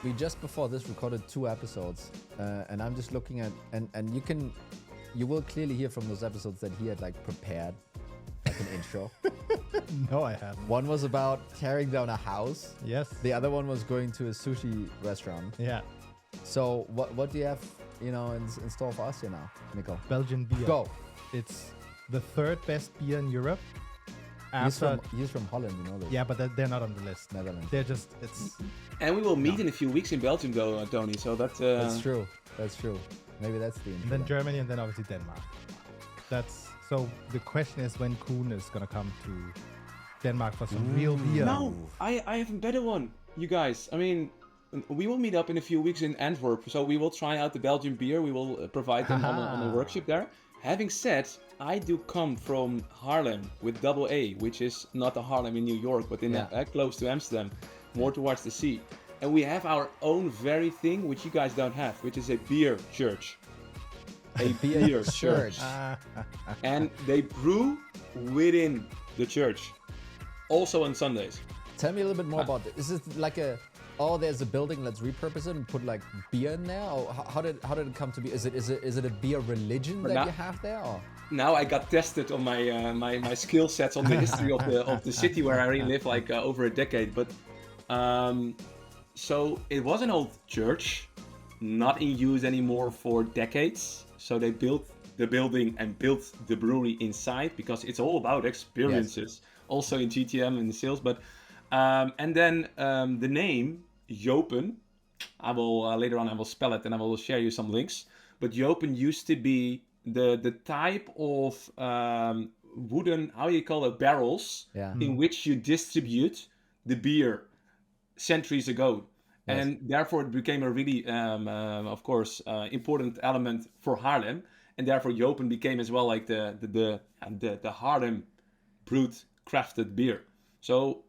we just before this recorded 2 episodes, and I'm just looking at and you will clearly hear from those episodes that he had like prepared like an intro. No, I haven't. One was about tearing down a house. Yes. The other one was going to a sushi restaurant. Yeah. So what do you have, in store for us here now, Nico? Belgian beer. Go. It's the 3rd best beer in Europe. He's from Holland, you know this. Yeah, but they're not on the list. Netherlands. They're just, it's... And we will meet in a few weeks in Belgium, though, Tony. So that's true. That's true. Maybe that's the intro. Then Germany, and then obviously Denmark. So the question is when Koen is gonna come to Denmark for some real beer. No, I have a better one, you guys. I mean, we will meet up in a few weeks in Antwerp. So we will try out the Belgian beer. We will provide them on a workshop there. Having said, I do come from Haarlem with double A, which is not the Haarlem in New York, but in close to Amsterdam, more towards the sea. And we have our own very thing, which you guys don't have, which is a beer church. A beer church. And they brew within the church. Also on Sundays. Tell me a little bit more about this. Is it like there's a building, let's repurpose it and put like beer in there? Or how did it come to be? Is it a beer religion that you have there? Or? Now I got tested on my my skill sets on the history of the city where I already live like over a decade. But so it was an old church, not in use anymore for decades. So they built the building and built the brewery inside because it's all about experiences. Yes. Also in GTM and sales, but and then the name Jopen, I will later on I will spell it and I will share you some links. But Jopen used to be the type of wooden, how you call it, barrels in which you distribute the beer centuries ago. Yes. And therefore it became a really, of course, important element for Haarlem. And therefore Jopen became as well like the Haarlem brewed crafted beer. So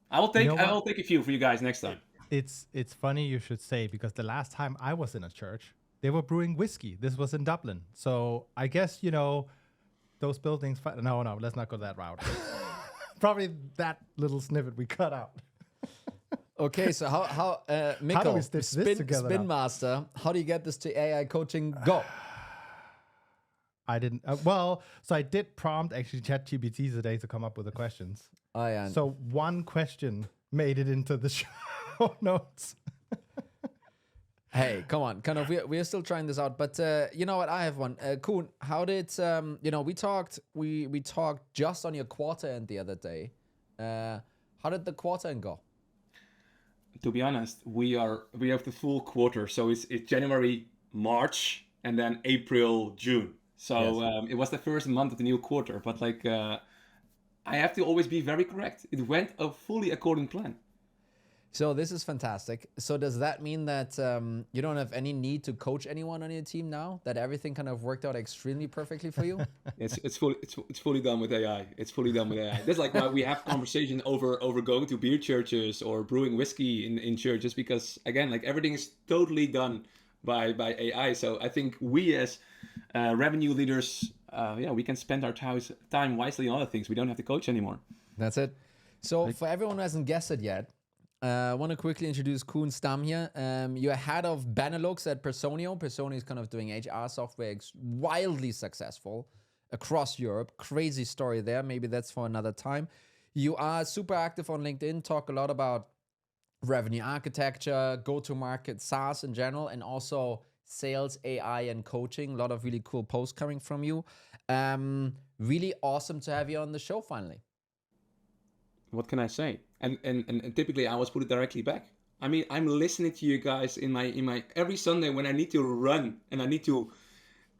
I will take a few for you guys next time. It's funny you should say, because the last time I was in a church, they were brewing whiskey. This was in Dublin. So I guess, those buildings... No, let's not go that route. Probably that little snippet we cut out. Okay, so how Mikko, how do we stitch this together Spin Master, how do you get this to AI coaching? Go. I didn't... so I did prompt actually ChatGPT today to come up with the questions. Oh, yeah. So one question made it into the show notes. Hey, come on. Kind of, we are still trying this out, but you know what? I have one. Koen, how did, we talked just on your quarter end the other day. How did the quarter end go? To be honest, we have the full quarter. So it's January, March, and then April, June. So yes. It was the first month of the new quarter, but I have to always be very correct. It went fully according to plan. So this is fantastic. So does that mean that you don't have any need to coach anyone on your team now? That everything kind of worked out extremely perfectly for you? It's fully done with AI. It's fully done with AI. That's like why we have conversation over going to beer churches or brewing whiskey in churches, because again, like everything is totally done by AI. So I think we as revenue leaders, we can spend our time wisely on other things. We don't have to coach anymore. That's it. So for everyone who hasn't guessed it yet, I want to quickly introduce Koen Stam here. You're head of Benelux at Personio. Personio is kind of doing HR software, wildly successful across Europe. Crazy story there. Maybe that's for another time. You are super active on LinkedIn, talk a lot about revenue architecture, go-to-market, SaaS in general, and also sales, AI, and coaching. A lot of really cool posts coming from you. Really awesome to have you on the show finally. What can I say? And typically I always put it directly back. I mean, I'm listening to you guys in my every Sunday when I need to run and I need to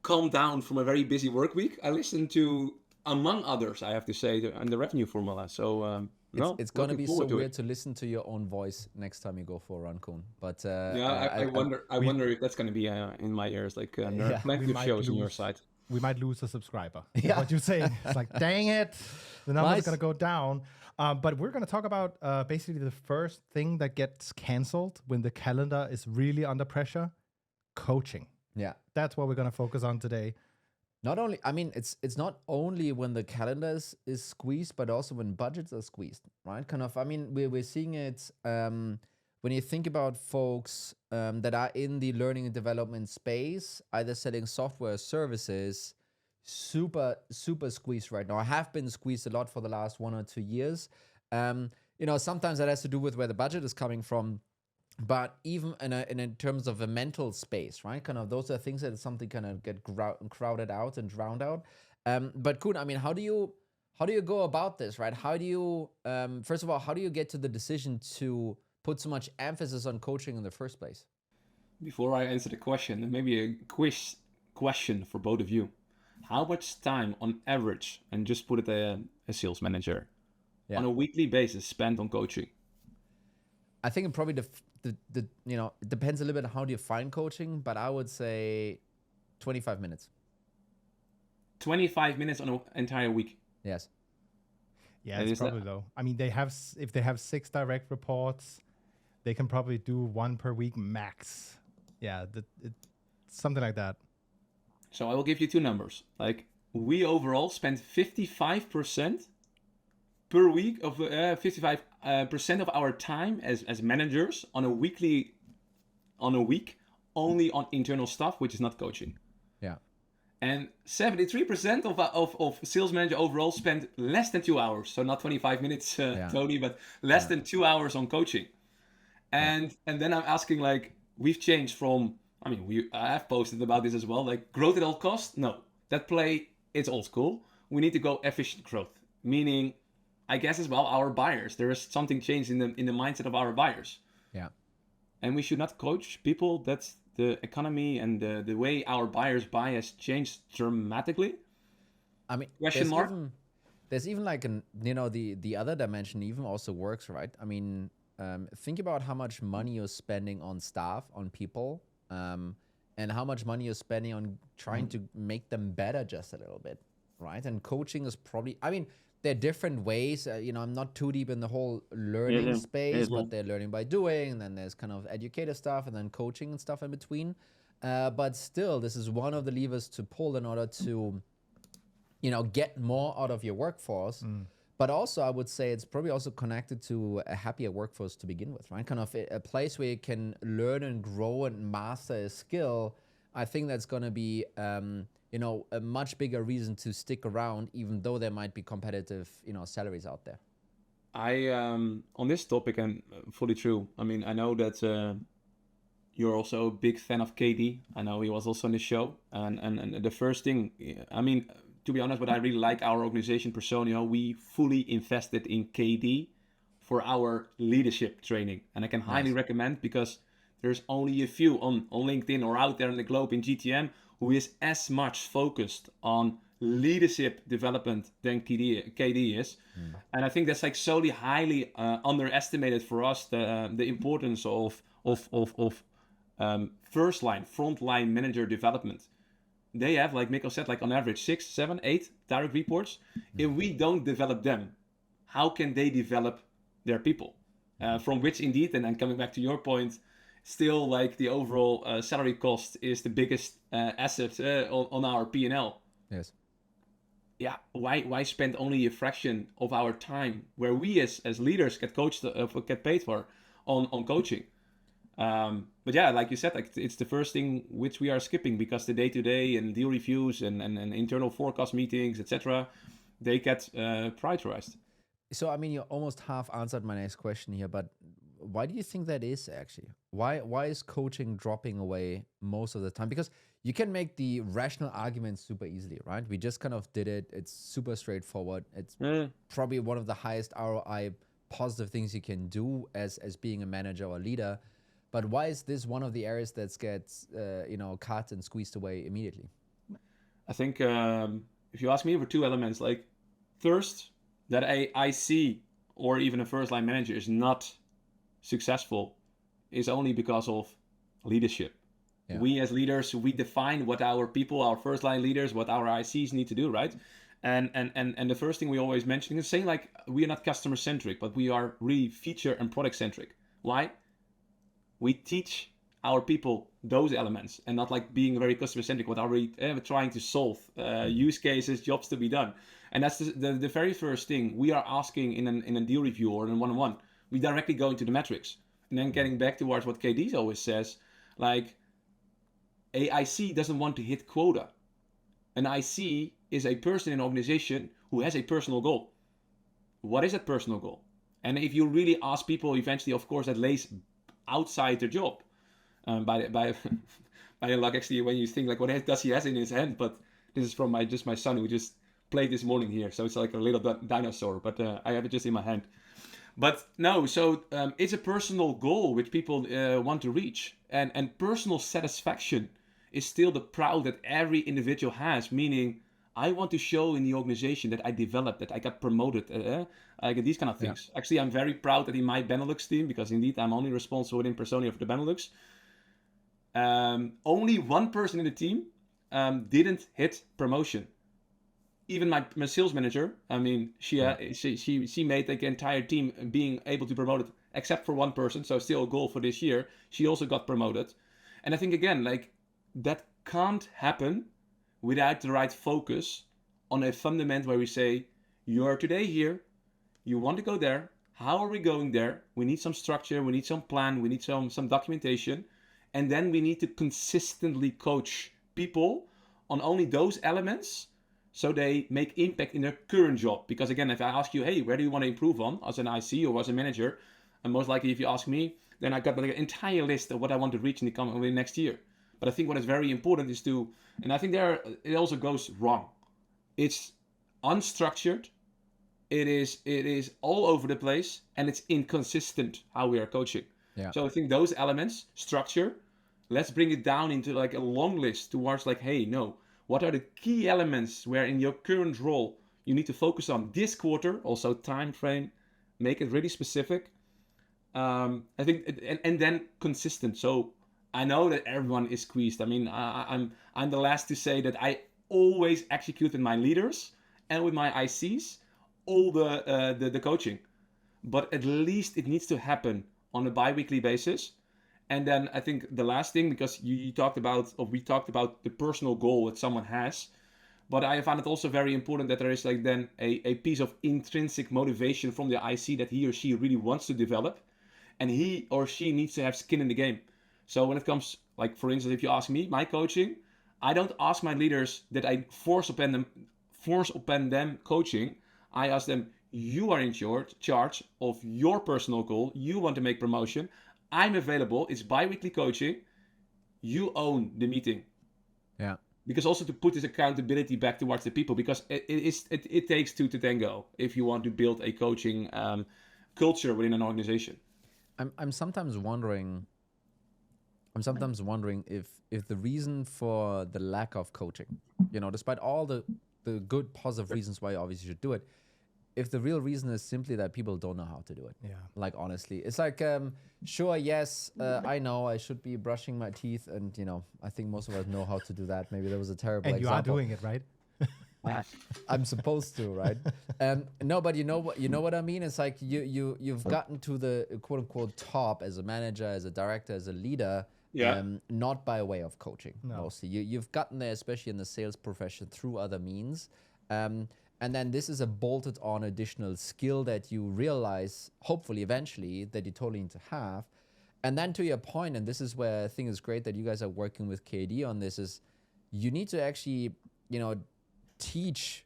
calm down from a very busy work week. I listen to, among others, I have to say, the revenue formula. So it's going to be so weird to listen to your own voice next time you go for a run, Koen. But I wonder if that's going to be in my ears. Like there are plenty of shows on your side. We might lose a subscriber. Yeah. What you're saying? It's like, dang it, the number's going to go down. But we're going to talk about basically the first thing that gets canceled when the calendar is really under pressure: coaching. Yeah, that's what we're going to focus on today. Not only, I mean, it's not only when the calendar is squeezed, but also when budgets are squeezed, right? Kind of, I mean, we're seeing it when you think about folks that are in the learning and development space, either selling software or services, super squeezed right now. I have been squeezed a lot for the last 1 or 2 years. Sometimes that has to do with where the budget is coming from, but even in terms of a mental space, right? Kind of those are things that something kind of get crowded out and drowned out. But Koen, I mean, how do you go about this, right? How do you first of all, how do you get to the decision to put so much emphasis on coaching in the first place? Before I answer the question, maybe a quiz question for both of you. How much time on average, and just put it a sales manager, on a weekly basis spent on coaching? I think it probably it depends a little bit on how do you find coaching, but I would say 25 minutes. 25 minutes on an entire week. Yes. Yeah, it's probably low. I mean, if they have 6 direct reports, they can probably do 1 per week max. Yeah, something like that. So I will give you 2 numbers. Like, we overall spend 55% per week of 55% of our time as managers on a week only on internal stuff, which is not coaching. Yeah. And 73% of sales manager overall spend less than 2 hours. So not 25 minutes, Tony, but less than 2 hours on coaching. And then I'm asking, like, we've changed from, I have posted about this as well, like growth at all costs. No, that play, it's old school. We need to go efficient growth, meaning, I guess as well, our buyers. There is something changed in the mindset of our buyers. Yeah. And we should not coach people. That's the economy and the way our buyers buy has changed dramatically. I mean, question mark. There's even like the other dimension even also works, right? I mean, think about how much money you're spending on staff, on people, and how much money you're spending on trying to make them better just a little bit, right? And coaching is probably, I mean, there are different ways. I'm not too deep in the whole learning space, but they're learning by doing, and then there's kind of educator stuff, and then coaching and stuff in between. But still, this is one of the levers to pull in order to, get more out of your workforce. But also, I would say it's probably also connected to a happier workforce to begin with, right? Kind of a place where you can learn and grow and master a skill. I think that's going to be, a much bigger reason to stick around, even though there might be competitive, salaries out there. On this topic, and fully true. I mean, I know that you're also a big fan of KD. I know he was also on the show. And the first thing, to be honest, what I really like our organization, Personio, we fully invested in KD for our leadership training. And I can highly recommend, because there's only a few on LinkedIn or out there in the globe in GTM who is as much focused on leadership development than KD is. And I think that's like solely highly underestimated for us, the importance of first line, front line manager development. They have, like Mikkel said, like on average 6, 7, 8 direct reports. If we don't develop them, how can they develop their people? From which indeed, and then coming back to your point, still like the overall salary cost is the biggest asset on our P&L. Yes. Yeah, why spend only a fraction of our time where we as leaders get paid for on coaching? But yeah, like you said, like it's the first thing which we are skipping, because the day-to-day and deal reviews and internal forecast meetings, etc., they get prioritized. So, I mean, you almost half answered my next question here, but why do you think that is actually? Why is coaching dropping away most of the time? Because you can make the rational argument super easily, right? We just kind of did it. It's super straightforward. It's probably one of the highest ROI positive things you can do as being a manager or leader. But why is this one of the areas that gets cut and squeezed away immediately? I think if you ask me, for 2 elements. Like, first, that a IC or even a first line manager is not successful is only because of leadership. Yeah. We as leaders, we define what our people, our first line leaders, what our ICs need to do, right? And the first thing we always mention is saying, like, we are not customer centric, but we are really feature and product centric. Why? We teach our people those elements and not like being very customer centric. What are we trying to solve? Use cases, jobs to be done. And that's the very first thing we are asking in a deal review or in a one-on-one. We directly go into the metrics. and then getting back towards what KD always says, like, a IC doesn't want to hit quota. An IC is a person in an organization who has a personal goal. What is that personal goal? And if you really ask people, eventually, of course, that lays outside their job. By by luck, actually, when you think like, what does he has in his hand? But this is from my son who just played this morning here, so it's like a little dinosaur. But I have it just in my hand. But no, so it's a personal goal which people want to reach, and personal satisfaction is still the proud that every individual has. Meaning, I want to show in the organization that I developed, that I got promoted, like these kind of things. Yeah. Actually, I'm very proud that in my Benelux team, because indeed I'm only responsible within Personio for the Benelux. Only one person in the team didn't hit promotion. Even my sales manager, I mean, she made like the entire team being able to promote it, except for one person. So still a goal for this year. She also got promoted. And I think, again, like, that can't happen without the right focus on a fundament where we say, you are today here, you want to go there, how are we going there? We need some structure, we need some plan, we need some documentation, and then we need to consistently coach people on only those elements so they make impact in their current job. Because again, if I ask you, hey, where do you want to improve on as an IC or as a manager? And most likely if you ask me, then I got like an entire list of what I want to reach in the next year. But I think what is very important is to, and I think it also goes wrong. It's unstructured. It is all over the place, and it's inconsistent how we are coaching. Yeah. So I think those elements, structure, let's bring it down into like a long list towards like, hey, no, what are the key elements where in your current role you need to focus on this quarter, also time frame, make it really specific. I think, and then consistent. So I know that everyone is squeezed. I mean, I'm the last to say that I always execute with my leaders and with my ICs all the coaching, but at least it needs to happen on a bi-weekly basis. And then I think the last thing, because we talked about the personal goal that someone has, but I found it also very important that there is like then a piece of intrinsic motivation from the IC that he or she really wants to develop, and he or she needs to have skin in the game. So when it comes, like, for instance, if you ask me, my coaching, I don't ask my leaders that I force upon them coaching. I ask them, you are in charge of your personal goal. You want to make promotion. I'm available. It's bi-weekly coaching. You own the meeting. Yeah. Because also to put this accountability back towards the people, because it takes two to tango if you want to build a coaching culture within an organization. I'm sometimes wondering if the reason for the lack of coaching, despite all the good positive reasons why you obviously should do it, if the real reason is simply that people don't know how to do it. Yeah. Like, honestly, it's like, sure, yes, I know I should be brushing my teeth, and I think most of us know how to do that. Maybe there was a terrible example. And you are doing it, right? I'm supposed to, right? No, but you know what I mean? It's like you've gotten to the quote unquote top as a manager, as a director, as a leader, not by way of coaching. No. Mostly. You've gotten there, especially in the sales profession, through other means. And then this is a bolted on additional skill that you realize, hopefully eventually, that you totally need to have. And then to your point, and this is where I think it's great that you guys are working with KD on this, is you need to actually, teach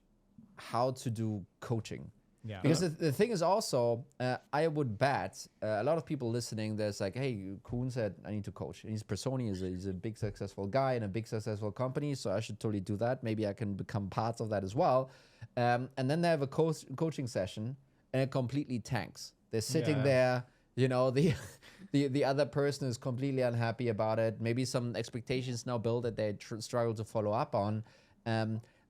how to do coaching. Yeah. Because the thing is also, I would bet a lot of people listening, there's like, hey, Koen said I need to coach. And his persona is a big successful guy in a big successful company, so I should totally do that. Maybe I can become part of that as well. And then they have a coaching session and it completely tanks. They're sitting there, the other person is completely unhappy about it. Maybe some expectations now built that they struggle to follow up on.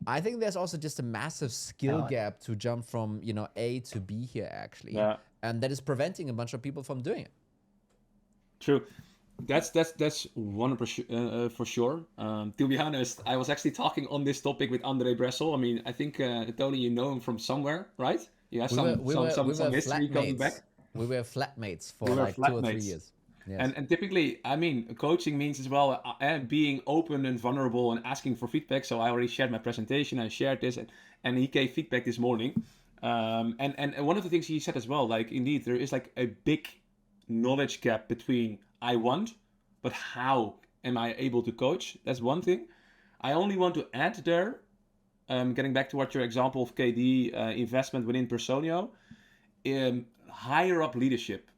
I think there's also just a massive skill gap to jump from, A to B here, actually. Yeah. And that is preventing a bunch of people from doing it. True. That's 100% for sure. To be honest, I was actually talking on this topic with Andre Bressel. I mean, I think, Tony, you know him from somewhere, right? You have some history coming back. We were flatmates for 2 or 3 years. Yes. And typically, I mean, coaching means as well being open and vulnerable and asking for feedback. So I already shared my presentation. I shared this, and he gave feedback this morning. And one of the things he said as well, like, indeed, there is like a big knowledge gap between I want, but how am I able to coach? That's one thing. I only want to add there, getting back to what your example of KD investment within Personio, higher up leadership,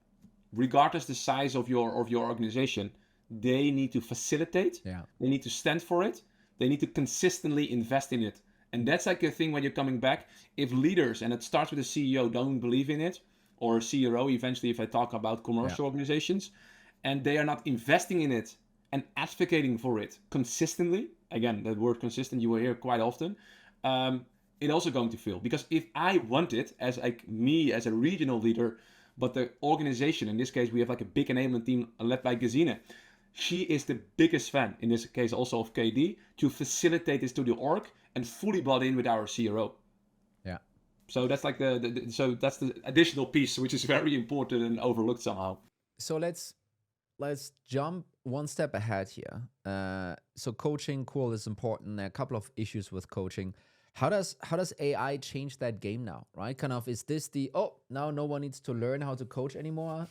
regardless the size of your organization, they need to facilitate. Yeah. They need to stand for it. They need to consistently invest in it. And that's like a thing when you're coming back. If leaders, and it starts with the CEO, don't believe in it, or CRO eventually if I talk about commercial organizations, and they are not investing in it and advocating for it consistently, again, that word consistent you will hear quite often, it also going to fail. Because if I want it as like me as a regional leader, but the organization, in this case, we have like a big enablement team led by Gesine. She is the biggest fan, in this case also of KD, to facilitate this to the org and fully bought in with our CRO. Yeah. So that's like so that's the additional piece, which is very important and overlooked somehow. So let's jump one step ahead here. So coaching, cool, is important. There are a couple of issues with coaching. How does AI change that game now, right? Kind of, is this now no one needs to learn how to coach anymore,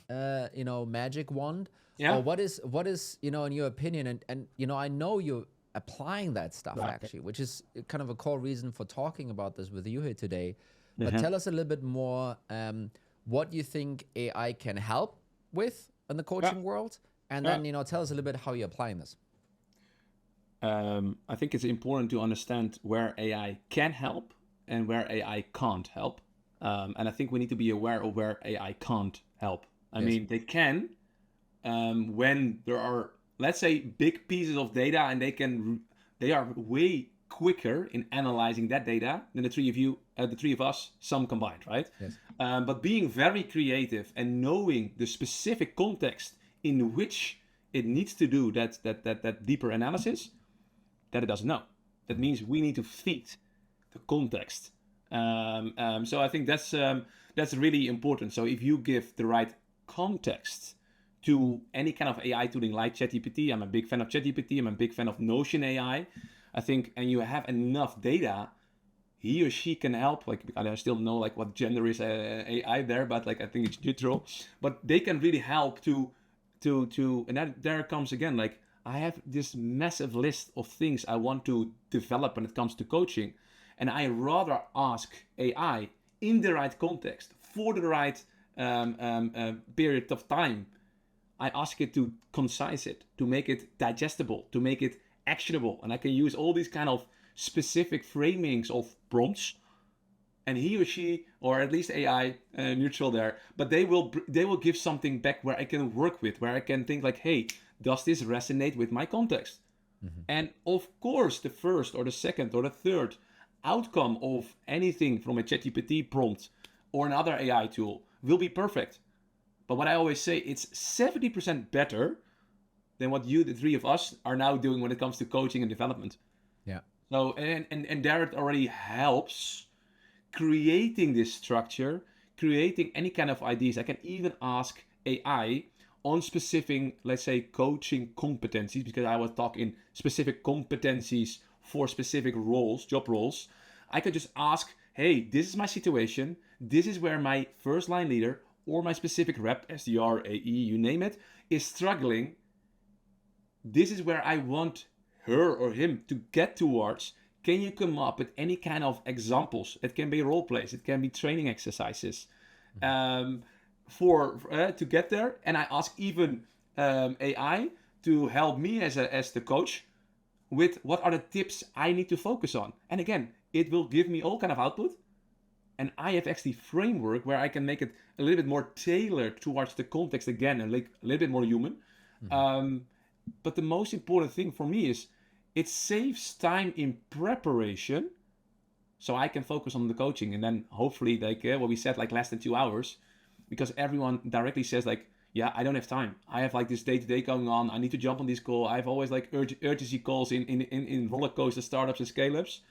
magic wand? Yeah. Or what is, in your opinion, and I know you're applying that stuff actually, which is kind of a core reason for talking about this with you here today. But tell us a little bit more, what you think AI can help with in the coaching world, and then, tell us a little bit how you're applying this. I think it's important to understand where AI can help and where AI can't help. And I think we need to be aware of where AI can't help. I mean, they can, when there are, let's say, big pieces of data, and they are way quicker in analyzing that data than the three of us, some combined, right? Yes. But being very creative and knowing the specific context in which it needs to do that deeper analysis, that it doesn't know. That means we need to feed the context. So I think that's really important. So if you give the right context to any kind of AI tooling like ChatGPT, I'm a big fan of ChatGPT, I'm a big fan of Notion AI, I think, and you have enough data, he or she can help. Like, I don't still know like what gender is AI there, but like I think it's neutral. But they can really help to and that there comes again, like, I have this massive list of things I want to develop when it comes to coaching. And I rather ask AI in the right context for the right period of time. I ask it to concise it, to make it digestible, to make it actionable. And I can use all these kind of specific framings of prompts. And he or she, or at least AI, neutral there, but they will give something back where I can work with, where I can think like, hey, does this resonate with my context? Mm-hmm. And of course, the first or the second or the third outcome of anything from a ChatGPT prompt or another AI tool will be perfect. But what I always say, it's 70% better than what you, the three of us, are now doing when it comes to coaching and development. Yeah. So, and there it already helps creating this structure, creating any kind of ideas. I can even ask AI on specific, let's say, coaching competencies, because I was talking specific competencies for specific roles, job roles. I could just ask, hey, this is my situation. This is where my first line leader or my specific rep, SDR, AE, you name it, is struggling. This is where I want her or him to get towards. Can you come up with any kind of examples? It can be role plays. It can be training exercises. To get there, and I ask even AI to help me as the coach with what are the tips I need to focus on. And again, it will give me all kind of output, and I have actually framework where I can make it a little bit more tailored towards the context again, and like a little bit more human. Mm-hmm. But the most important thing for me is it saves time in preparation, so I can focus on the coaching, and then hopefully, like what we said, like less than 2 hours. Because everyone directly says like, yeah, I don't have time. I have like this day-to-day going on. I need to jump on this call. I have always like urgency calls in roller coaster startups and scale-ups.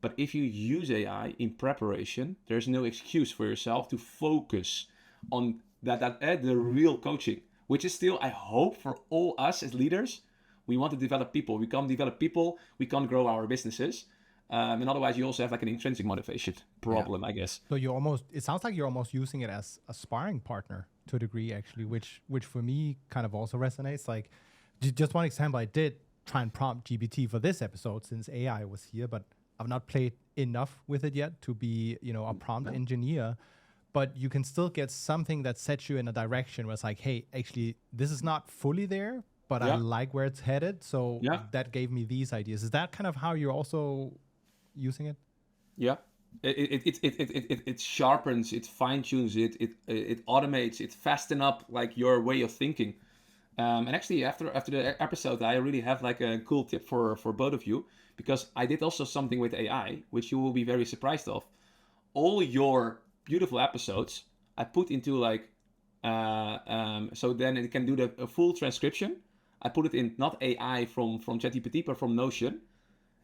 But if you use AI in preparation, there's no excuse for yourself to focus on the real coaching, which is still, I hope, for all us as leaders. We want to develop people. We can't develop people. We can't grow our businesses. And otherwise, you also have like an intrinsic motivation problem, I guess. So it sounds like you're almost using it as a sparring partner to a degree, actually, which for me kind of also resonates. Like, just one example, I did try and prompt GPT for this episode since AI was here, but I've not played enough with it yet to be, a prompt engineer. But you can still get something that sets you in a direction where it's like, hey, actually, this is not fully there, but I like where it's headed. So that gave me these ideas. Is that kind of how you're also using it? Yeah. It sharpens, it fine tunes, it automates, it fastens up like your way of thinking. And actually, after the episode, I really have like a cool tip for both of you, because I did also something with AI, which you will be very surprised of. All your beautiful episodes, I put into like, so then it can do a full transcription. I put it in not AI from ChatGPT, but from Notion,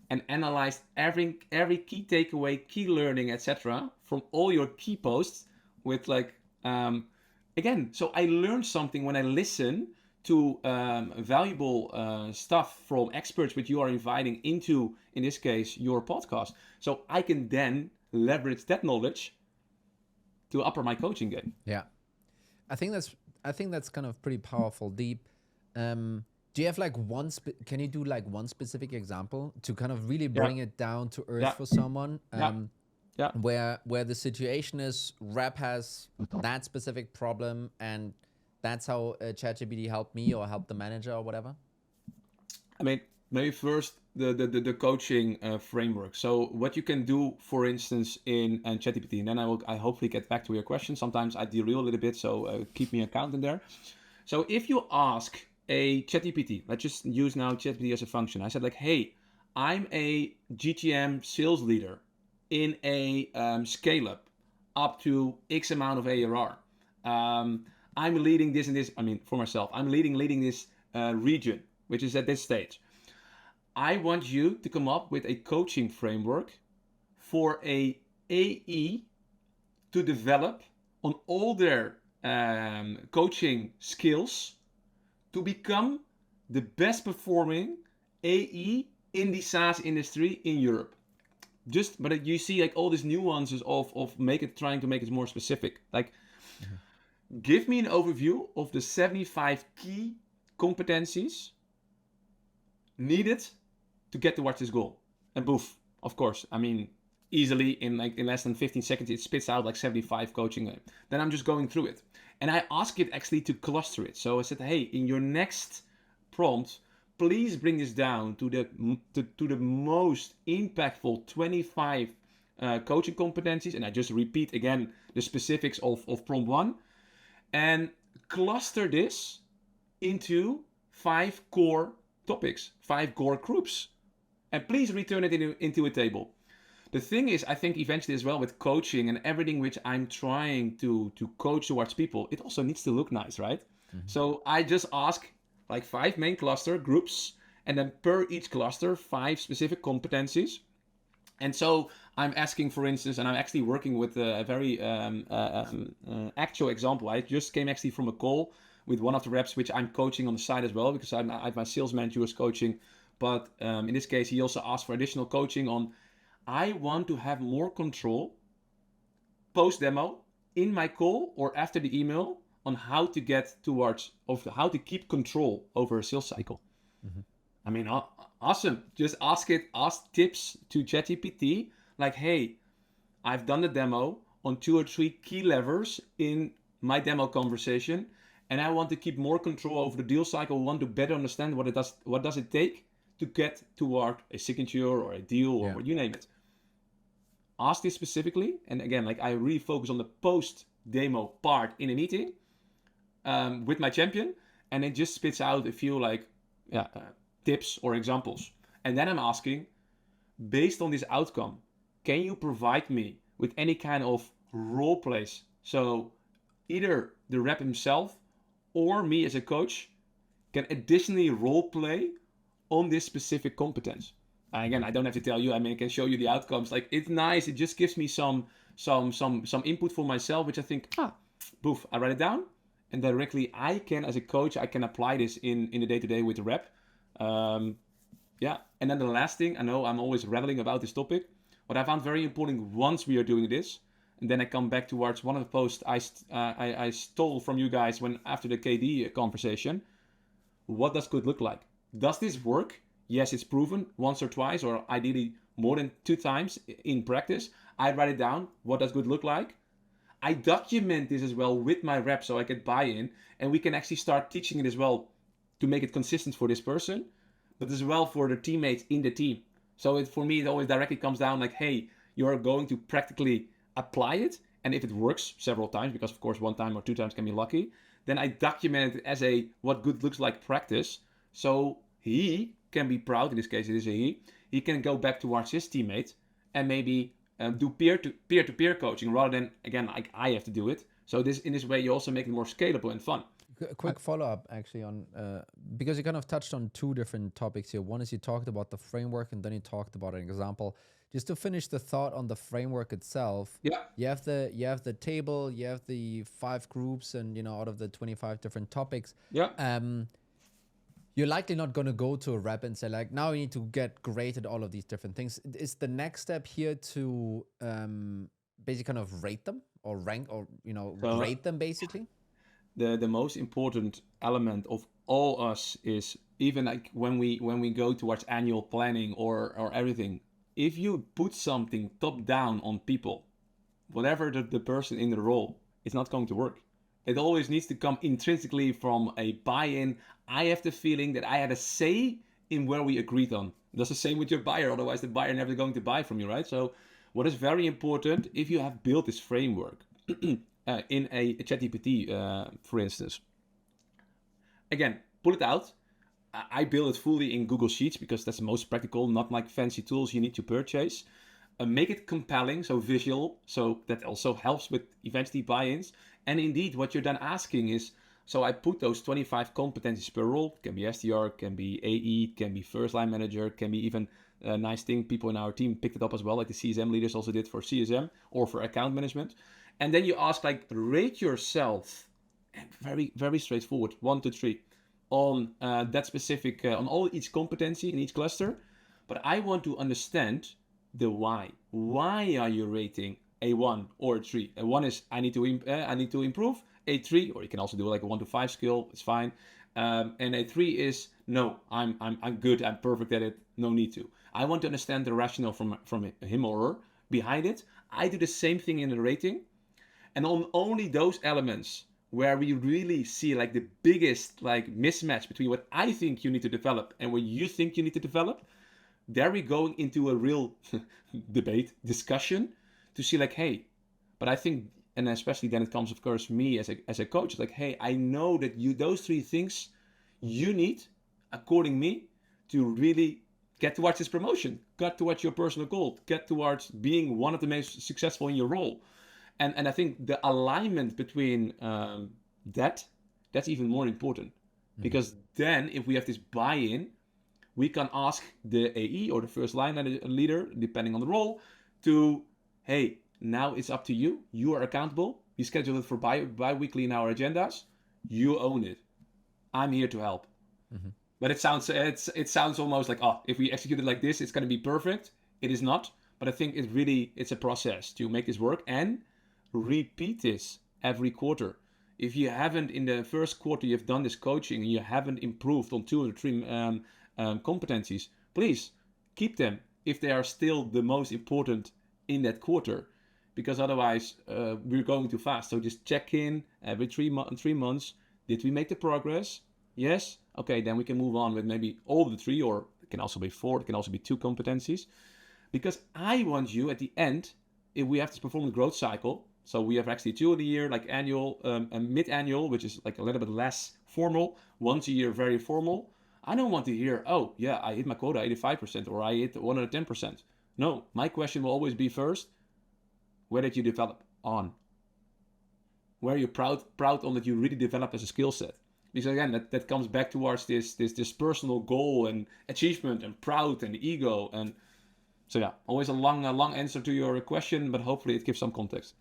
and analyzed every key takeaway, key learning, etc. from all your key posts with like, again, so I learned something when I listen to valuable stuff from experts which you are inviting into, in this case, your podcast. So I can then leverage that knowledge to upper my coaching game. Yeah, I think that's kind of pretty powerful. Deep. Do you have like can you do like one specific example to kind of really bring it down to earth for someone? Where the situation is, rep has that specific problem, and that's how ChatGPT helped me or helped the manager or whatever. I mean, maybe first the coaching framework. So what you can do, for instance, in ChatGPT, and then I hopefully get back to your question. Sometimes I derail a little bit, so keep me account in there. So if you ask a ChatGPT, let's just use now ChatGPT as a function. I said like, hey, I'm a GTM sales leader in a scale up to X amount of ARR. I'm leading this and this. I mean, for myself, I'm leading this region, which is at this stage. I want you to come up with a coaching framework for a AE to develop on all their coaching skills to become the best performing AE in the SaaS industry in Europe. But you see like all these nuances of trying to make it more specific. Like, give me an overview of the 75 key competencies needed to get towards this goal. And boof, of course, I mean, easily in less than 15 seconds, it spits out like 75 coaching. Then I'm just going through it. And I ask it actually to cluster it. So I said, hey, in your next prompt, please bring this down to the most impactful 25 coaching competencies. And I just repeat again the specifics of prompt 1. And cluster this into 5 core topics, 5 core groups. And please return it into a table. The thing is, I think eventually as well with coaching and everything which I'm trying to coach towards people, it also needs to look nice, right? Mm-hmm. So I just ask like 5 main cluster groups, and then per each cluster, 5 specific competencies. And so I'm asking, for instance, and I'm actually working with a very actual example. I just came actually from a call with one of the reps, which I'm coaching on the side as well, because I have my sales manager who is coaching. But in this case, he also asked for additional coaching on, I want to have more control post-demo in my call or after the email on how to get towards, of how to keep control over a sales cycle. Mm-hmm. I mean, awesome. Just ask tips to ChatGPT, like, hey, I've done the demo on 2 or 3 key levers in my demo conversation, and I want to keep more control over the deal cycle, want to better understand what does it take to get toward a signature or a deal or you name it. Ask this specifically, and again, like I really focus on the post-demo part in a meeting with my champion, and it just spits out a few tips or examples. And then I'm asking, based on this outcome, can you provide me with any kind of role plays? So either the rep himself or me as a coach can additionally role play on this specific competence. And again, I don't have to tell you, I mean, I can show you the outcomes. Like, it's nice. It just gives me some input for myself, which I think, boof, I write it down. And directly I can, as a coach, I can apply this in the day-to-day with the rep. Yeah. And then the last thing, I know I'm always rattling about this topic. What I found very important once we are doing this, and then I come back towards one of the posts I stole from you guys when after the KD conversation. What does good look like? Does this work? Yes, it's proven once or twice, or ideally more than 2 times in practice. I write it down. What does good look like? I document this as well with my rep so I get buy-in, and we can actually start teaching it as well to make it consistent for this person, but as well for the teammates in the team. So for me, it always directly comes down like, hey, you're going to practically apply it, and if it works several times, because of course 1 time or 2 times can be lucky, then I document it as a what good looks like practice. So he can be proud, in this case it is a he can go back towards his teammate and maybe do peer-to-peer coaching rather than, again, like I have to do it. So in this way, you also make it more scalable and fun. A quick follow-up actually on, because you kind of touched on 2 different topics here. One is you talked about the framework, and then you talked about an example. Just to finish the thought on the framework itself, Yeah. you have the table, you have the 5 groups, and out of the 25 different topics. Yeah. You're likely not going to go to a rep and say like, now you need to get great at all of these different things. Is the next step here to basically kind of rate them or rank or rate them basically? The most important element of all us is, even like when we go towards annual planning or everything, if you put something top down on people, whatever the person in the role, it's not going to work. It always needs to come intrinsically from a buy-in. I have the feeling that I had a say in where we agreed on. That's the same with your buyer, otherwise the buyer never going to buy from you, right? So what is very important, if you have built this framework in a ChatGPT, for instance, again, pull it out. I build it fully in Google Sheets because that's the most practical, not like fancy tools you need to purchase. Make it compelling, so visual, so that also helps with eventually buy-ins. And indeed, what you're then asking is, so I put those 25 competencies per role. Can be SDR, can be AE, can be first line manager, can be even a nice thing. People in our team picked it up as well, like the CSM leaders also did for CSM or for account management. And then you ask, like, rate yourself, and very, very straightforward, 1 to 3, on that specific, on each competency in each cluster. But I want to understand the why. Why are you rating a 1 or a 3? A 1 is I need to improve. A 3, or you can also do like a 1 to 5 skill. It's fine. And a 3 is no, I'm good. I'm perfect at it. No need to. I want to understand the rationale from him or her behind it. I do the same thing in the rating, and on only those elements where we really see like the biggest like mismatch between what I think you need to develop and what you think you need to develop, there we go into a real debate, discussion to see like, hey, but I think, and especially then it comes, of course, me as a coach, like, hey, I know that those 3 things you need, according me, to really get towards this promotion, get towards your personal goal, get towards being one of the most successful in your role. And I think the alignment between that's even more important. Because then if we have this buy-in, we can ask the AE or the first line leader, depending on the role, to, hey, now it's up to you. You are accountable. We schedule it for bi-weekly in our agendas. You own it. I'm here to help. Mm-hmm. But it sounds almost like, if we execute it like this, it's going to be perfect. It is not. But I think it's a process to make this work and repeat this every quarter. If you haven't, in the first quarter, you've done this coaching and you haven't improved on 2 or 3 competencies, please keep them if they are still the most important in that quarter, because otherwise we're going too fast. So just check in every 3 months. Did we make the progress? Yes. Okay, then we can move on with maybe all the 3, or it can also be 4, it can also be 2 competencies, because I want you at the end, if we have this performance growth cycle, so we have actually 2 of the year, like annual and mid-annual, which is like a little bit less formal, once a year very formal. I don't want to hear, oh yeah, I hit my quota 85% or I hit 110%. No, my question will always be first, where did you develop on? Where are you proud on that you really develop as a skill set? Because again, that comes back towards this personal goal and achievement and proud and ego. And so yeah, always a long answer to your question, but hopefully it gives some context.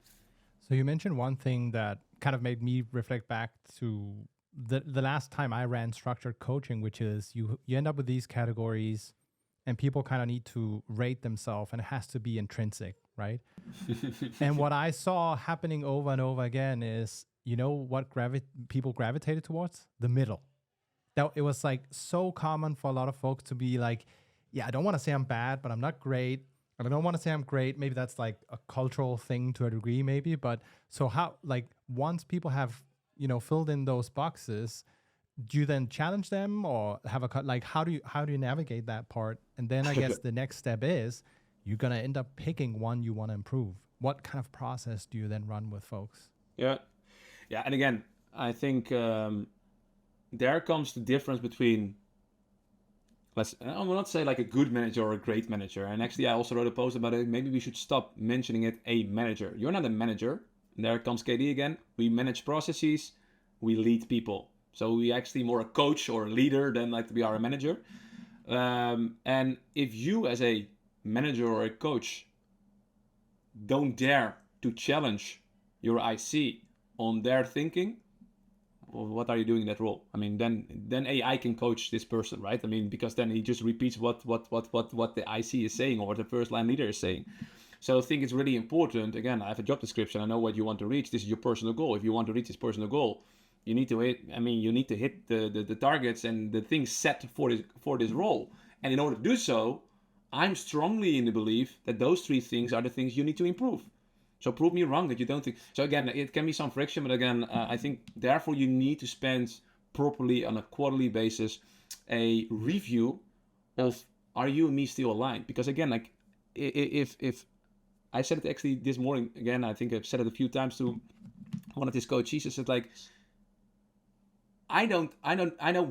So you mentioned one thing that kind of made me reflect back to the last time I ran structured coaching, which is you end up with these categories. and people kind of need to rate themselves, and it has to be intrinsic, right? And what I saw happening over and over again is, you know what people gravitated towards? The middle. That it was like so common for a lot of folks to be like, yeah, I don't want to say I'm bad, but I'm not great. And I don't want to say I'm great. Maybe that's like a cultural thing to a degree, maybe. But so how, like, once people have, you know, filled in those boxes, do you then challenge them or have a like, how do you navigate that part? And then I guess the next step is you're going to end up picking one you want to improve. What kind of process do you then run with folks? Yeah. And again, I think there comes the difference between, I will not say like a good manager or a great manager. And actually, I also wrote a post about it. Maybe we should stop mentioning it a manager. You're not a manager. And there comes KD again. We manage processes. We lead people. So we actually more a coach or a leader than like we are a manager. And if you as a manager or a coach don't dare to challenge your IC on their thinking, well, what are you doing in that role? I mean, then AI can coach this person, right? I mean, because then he just repeats what the IC is saying or what the first line leader is saying. So I think it's really important. Again, I have a job description. I know what you want to reach. This is your personal goal. If you want to reach this personal goal, you need to hit. I mean, you need to hit the targets and the things set for this role. And in order to do so, I'm strongly in the belief that those 3 things are the things you need to improve. So prove me wrong that you don't think. So again, it can be some friction, but again, I think therefore you need to spend properly on a quarterly basis a review of, are you and me still aligned? Because again, like if I said it actually this morning, again, I think I've said it a few times to one of his coaches. I said like, I don't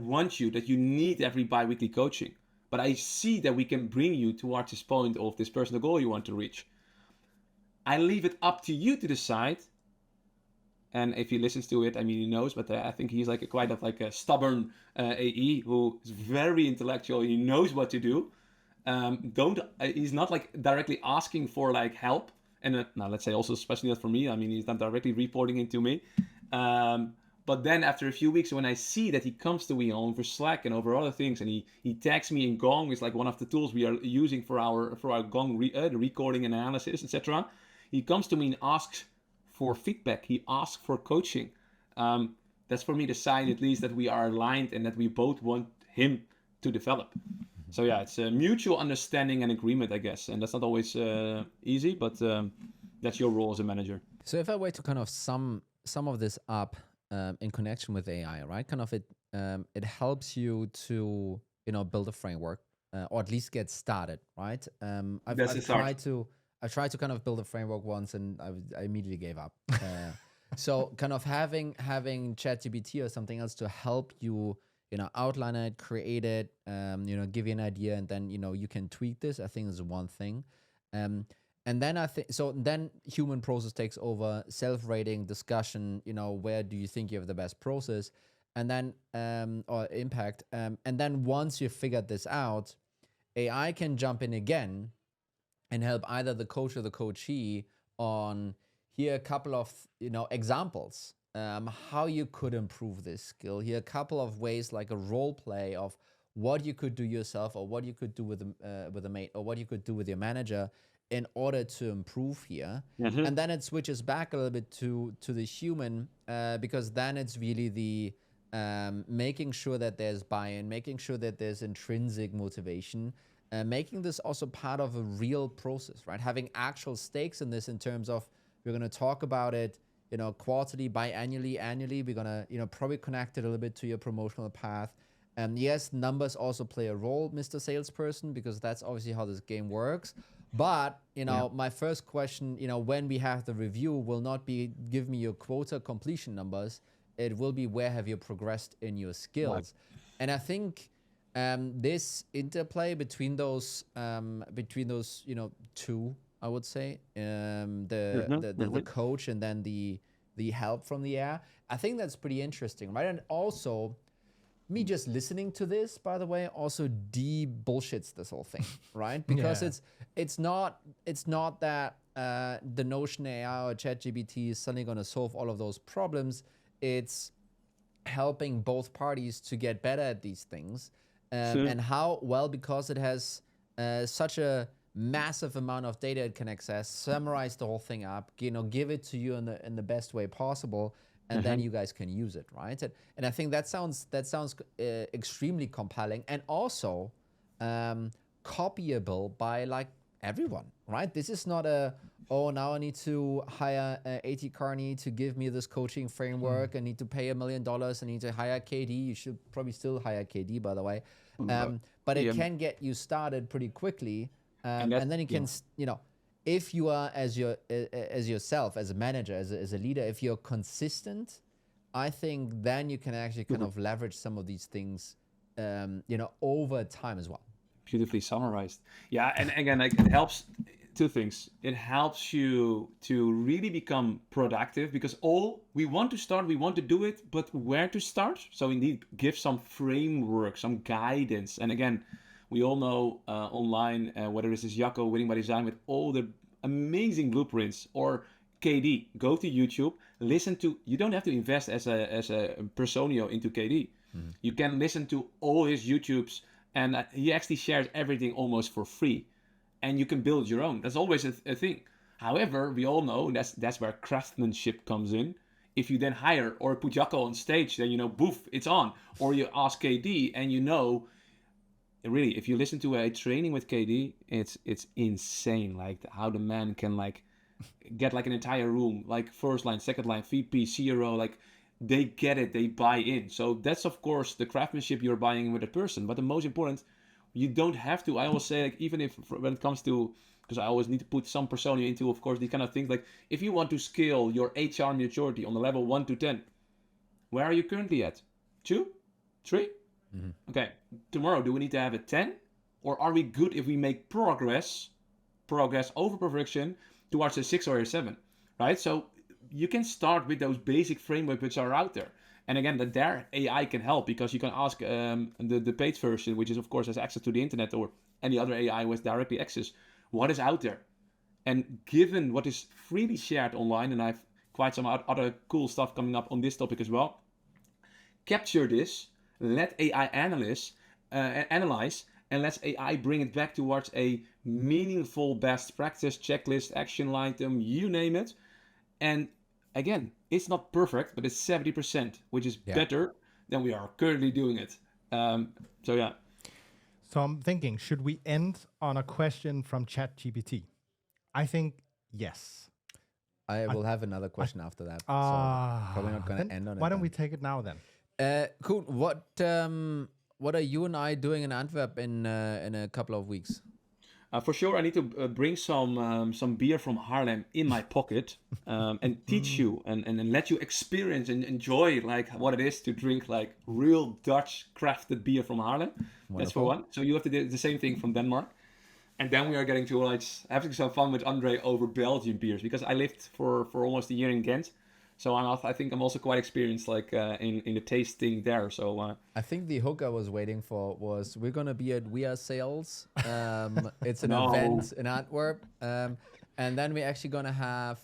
want you that you need every bi-weekly coaching, but I see that we can bring you towards this point of this personal goal you want to reach. I leave it up to you to decide. And if he listens to it, I mean, he knows, but I think he's like quite a stubborn AE who is very intellectual. He knows what to do. He's not like directly asking for like help. And now let's say also, especially not for me. I mean, he's not directly reporting it to me. But then after a few weeks, when I see that he comes to me over Slack and over other things, and he tags me in Gong, is like one of the tools we are using for our Gong the recording and analysis, etc. He comes to me and asks for feedback. He asks for coaching. That's for me the sign, at least, that we are aligned and that we both want him to develop. So yeah, it's a mutual understanding and agreement, I guess. And that's not always easy, but that's your role as a manager. So if I were to kind of sum of this up in connection with AI, right? Kind of it helps you to, you know, build a framework or at least get started, right? I've tried to kind of build a framework once and I immediately gave up. So kind of having ChatGPT or something else to help you, you know, outline it, create it, you know, give you an idea, and then, you know, you can tweak this, I think is one thing. And then then human process takes over, self-rating, discussion, you know, where do you think you have the best process, and then, or impact. And then once you've figured this out, AI can jump in again and help either the coach or the coachee on, here a couple of, you know, examples, how you could improve this skill. Here a couple of ways, like a role play of what you could do yourself, or what you could do with a mate, or what you could do with your manager in order to improve here. Mm-hmm. And then it switches back a little bit to the human, because then it's really the making sure that there's buy-in, making sure that there's intrinsic motivation, making this also part of a real process, right? Having actual stakes in this in terms of, we're going to talk about it, you know, quarterly, biannually, annually. We're going to, you know, probably connect it a little bit to your promotional path. And yes, numbers also play a role, Mr. Salesperson, because that's obviously how this game works. But, you know, my first question, you know, when we have the review will not be, give me your quota completion numbers. It will be, where have you progressed in your skills? Right. And I think this interplay between those, you know, two, I would say, the coach and then the help from the air, I think that's pretty interesting, right? And also, me just listening to this, by the way, also de-bullshits this whole thing, right? Because it's not that the Notion AI or ChatGPT is suddenly going to solve all of those problems. It's helping both parties to get better at these things. And how? Well, because it has such a massive amount of data it can access, summarize the whole thing up, give it to you in the best way possible, and then you guys can use it, right? And I think that sounds extremely compelling, and also copyable by like everyone, right? This is not now I need to hire A.T. Carney to give me this coaching framework. I need to pay $1 million. I need to hire KD. You should probably still hire KD, by the way. But it can get you started pretty quickly. And then you can, if you are as yourself, as a manager, as a leader, if you're consistent, I think then you can actually kind of leverage some of these things, over time as well. Beautifully summarized. Yeah, and again, like, it helps. Two things. It helps you to really become productive, because we want to do it, but where to start? So indeed, give some framework, some guidance. And again, we all know online, whether this is Jacco, Winning by Design, with all the amazing blueprints, or KD, go to YouTube, listen to, you don't have to invest as a personio into KD. You can listen to all his YouTubes, and he actually shares everything almost for free. And you can build your own. That's always a thing. However, we all know that's where craftsmanship comes in. If you then hire or put Jacco on stage, then boof, it's on. Or you ask KD, and really, if you listen to a training with KD, it's insane. Like how the man can like get like an entire room, like first line, second line, VP, CRO, like they get it, they buy in. So that's of course the craftsmanship you're buying in with a person. But the most important, you don't have to. I always say, like, even if when it comes to, because I always need to put some persona into, of course, these kind of things. Like if you want to scale your HR maturity on the level 1 to 10, where are you currently at? 2? 3? Okay. Tomorrow, do we need to have a 10? Or are we good if we make progress over perfection towards a 6 or a 7? Right? So you can start with those basic frameworks which are out there. And again, that their AI can help, because you can ask the paid version, which is of course has access to the internet, or any other AI with directly access, what is out there. And given what is freely shared online, and I have quite some other cool stuff coming up on this topic as well, capture this, let AI analyze, and let AI bring it back towards a meaningful best practice, checklist, action item, you name it. And again, it's not perfect, but it's 70%, which is better than we are currently doing it. So yeah. So I'm thinking, should we end on a question from ChatGPT? I think yes. I will have another question after that. So probably not going to end on it. Why don't we take it now then? Cool. What are you and I doing in Antwerp in a couple of weeks? For sure, I need to bring some beer from Haarlem in my pocket and teach you and let you experience and enjoy like what it is to drink like real Dutch crafted beer from Haarlem. Wonderful. That's for one. So you have to do the same thing from Denmark. And then we are getting to like having some fun with Andre over Belgian beers, because I lived for almost a year in Ghent. So I think I'm also quite experienced like in the tasting there. So I think the hook I was waiting for was we're gonna be at We Are Sales. It's an event in Antwerp, and then we're actually gonna have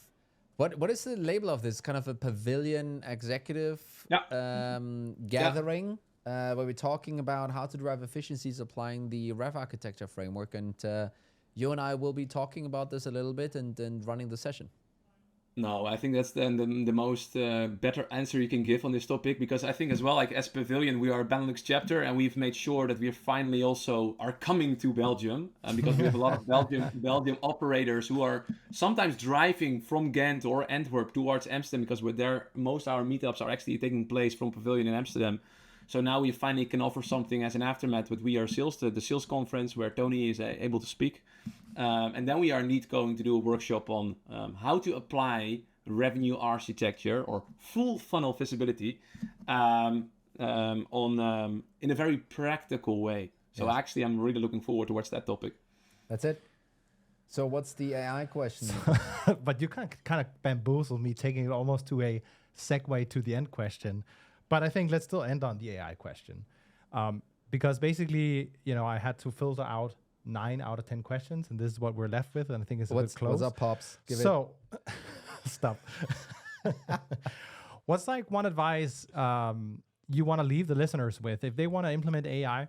what is the label of this? Kind of a pavilion executive gathering where we're talking about how to drive efficiencies applying the Rev architecture framework, and you and I will be talking about this a little bit and running the session. No, I think that's then the most better answer you can give on this topic, because I think as well, like as Pavilion, we are a Benelux chapter, and we've made sure that we finally also are coming to Belgium, because we have a lot of Belgium operators who are sometimes driving from Ghent or Antwerp towards Amsterdam, because we're there. Most of our meetups are actually taking place from Pavilion in Amsterdam. So now we finally can offer something as an aftermath with We Are Sales, the sales conference where Tony is able to speak. And then we are indeed going to do a workshop on how to apply revenue architecture or full funnel visibility in a very practical way. So actually, I'm really looking forward towards that topic. That's it. So what's the AI question? But you kind of bamboozled me, taking it almost to a segue to the end question. But I think let's still end on the AI question. Because basically, I had to filter out 9 out of 10 questions, and this is what we're left with, and I think it's a bit close. What's up, Pops? Stop. What's like one advice you want to leave the listeners with if they want to implement AI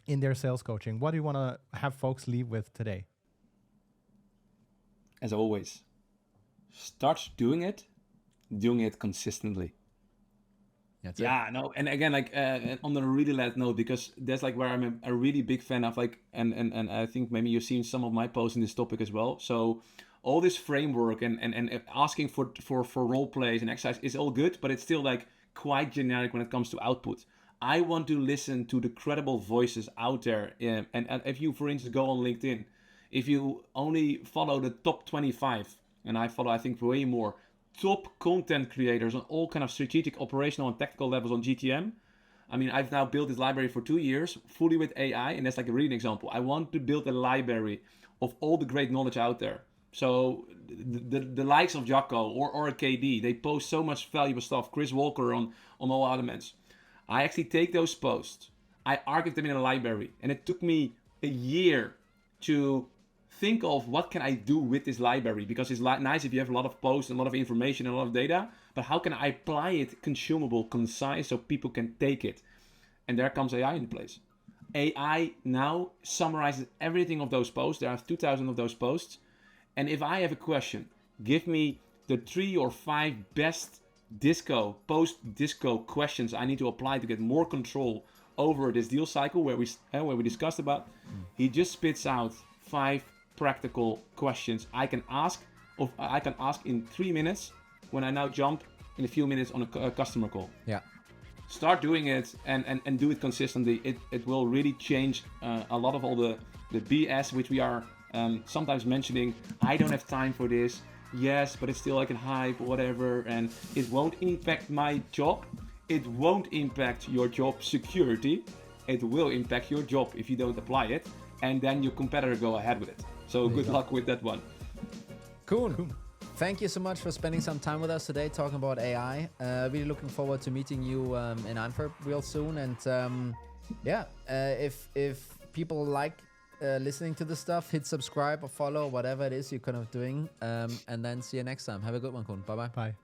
in their sales coaching. What do you want to have folks leave with today? As always, start doing it consistently. That's Yeah, no, and again, like on a really light note, because that's like where I'm a really big fan of, like, and I think maybe you've seen some of my posts in this topic as well. So all this framework and asking for role plays and exercise is all good, but it's still like quite generic when it comes to output. I want to listen to the credible voices out there, and if you, for instance, go on LinkedIn, if you only follow the top 25, and I follow, I think, way more top content creators on all kind of strategic, operational, and tactical levels on GTM. I mean, I've now built this library for 2 years, fully with AI, and that's like a real example. I want to build a library of all the great knowledge out there. So the likes of Jocko or KD, they post so much valuable stuff. Chris Walker on all elements. I actually take those posts, I archive them in a library, and it took me a year to think of what can I do with this library, because it's nice if you have a lot of posts and a lot of information and a lot of data, but how can I apply it consumable, concise, so people can take it? And there comes AI into place. AI now summarizes everything of those posts. There are 2,000 of those posts. And if I have a question, give me the 3 or 5 best post-disco questions I need to apply to get more control over this deal cycle where we discussed about. He just spits out 5 practical questions I can ask in 3 minutes when I now jump in a few minutes on a customer call. Yeah. Start doing it and do it consistently. It will really change a lot of all the BS which we are sometimes mentioning. I don't have time for this. Yes, but it's still like a hype or whatever, and it won't impact my job. It won't impact your job security. It will impact your job if you don't apply it, and then your competitor go ahead with it. So good luck with that one. Cool. Thank you so much for spending some time with us today talking about AI. Really looking forward to meeting you in Antwerp real soon. And if people like listening to the stuff, hit subscribe or follow, whatever it is you're kind of doing. And then see you next time. Have a good one, Koen. Bye-bye. Bye.